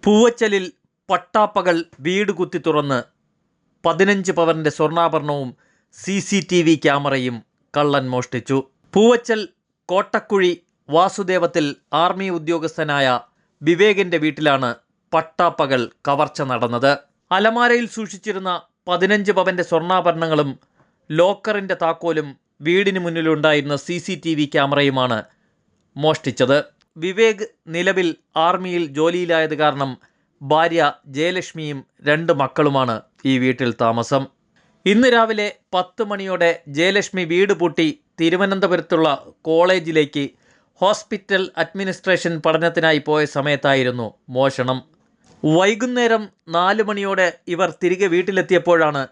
പൂവച്ചലിൽ പട്ടാപ്പകൽ വീട് കുത്തി തുറന്ന് 15 പവന്റെ സ്വർണ്ണാഭരണവും CCTV ക്യാമറയും കള്ളൻ മോഷ്ടിച്ചു. പൂവച്ചൽ കോട്ടക്കുഴി വാസുദേവത്തിൽ ആർമി ഉദ്യോഗസ്ഥനായ വിവേകിന്റെ വീട്ടിലാണ് പട്ടാപ്പകൽ കവർച്ച നടന്നത്. അലമാരയിൽ സൂക്ഷിച്ചിരുന്ന 15 പവന്റെ സ്വർണ്ണാഭരണങ്ങളും ലോക്കറിന്റെ താക്കോലും വീടിന് മുന്നിലുണ്ടായിരുന്ന CCTV ക്യാമറയുമാണ് മോഷ്ടിച്ചത്. വിവേക് നിലവിൽ ആർമിയിൽ ജോലിയിലായത് കാരണം ഭാര്യ ജയലക്ഷ്മിയും 2 മക്കളുമാണ് ഈ വീട്ടിൽ താമസം. ഇന്ന് രാവിലെ 10 മണിയോടെ ജയലക്ഷ്മി വീട് പൂട്ടി തിരുവനന്തപുരത്തുള്ള കോളേജിലേക്ക് ഹോസ്പിറ്റൽ അഡ്മിനിസ്ട്രേഷൻ പഠനത്തിനായി പോയ സമയത്തായിരുന്നു മോഷണം. വൈകുന്നേരം 4 മണിയോടെ ഇവർ തിരികെ വീട്ടിലെത്തിയപ്പോഴാണ്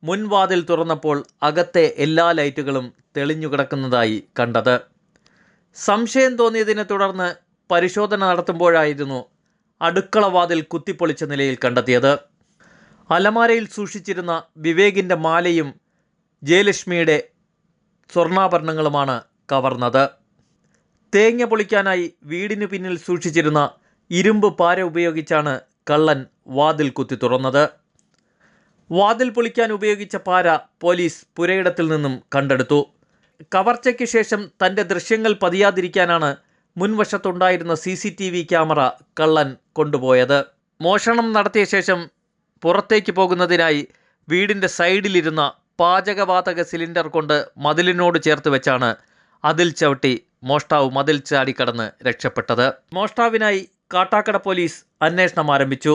മുൻവാതിൽ തുറന്നപ്പോൾ അകത്തെ എല്ലാ ലൈറ്റുകളും തെളിഞ്ഞു കിടക്കുന്നതായി കണ്ടത്. സംശയം തോന്നിയതിനെ തുടർന്ന് പരിശോധന നടത്തുമ്പോഴായിരുന്നു അടുക്കള വാതിൽ കുത്തിപ്പൊളിച്ച നിലയിൽ കണ്ടെത്തിയത്. അലമാരയിൽ സൂക്ഷിച്ചിരുന്ന വിവേകിൻ്റെ മാലയും ജയലക്ഷ്മിയുടെ സ്വർണ്ണാഭരണങ്ങളുമാണ് കവർന്നത്. തേങ്ങ പൊളിക്കാനായി വീടിനു പിന്നിൽ സൂക്ഷിച്ചിരുന്ന ഇരുമ്പ് പാര ഉപയോഗിച്ചാണ് കള്ളൻ വാതിൽ കുത്തി തുറന്നത്. വാതിൽ പൊളിക്കാൻ ഉപയോഗിച്ച പാര പോലീസ് പുരയിടത്തിൽ നിന്നും കണ്ടെടുത്തു. കവർച്ചയ്ക്ക് ശേഷം തൻ്റെ ദൃശ്യങ്ങൾ പതിയാതിരിക്കാനാണ് മുൻവശത്തുണ്ടായിരുന്ന CCTV ക്യാമറ കള്ളൻ കൊണ്ടുപോയത്. മോഷണം നടത്തിയ ശേഷം പുറത്തേക്ക് പോകുന്നതിനായി വീടിൻ്റെ സൈഡിലിരുന്ന പാചകവാതക സിലിണ്ടർ കൊണ്ട് മതിലിനോട് ചേർത്ത് വെച്ചാണ് അതിൽ ചവിട്ടി മോഷ്ടാവ് മതിൽ ചാടിക്കടന്ന് രക്ഷപ്പെട്ടത്. മോഷ്ടാവിനായി കാട്ടാക്കട പോലീസ് അന്വേഷണം ആരംഭിച്ചു.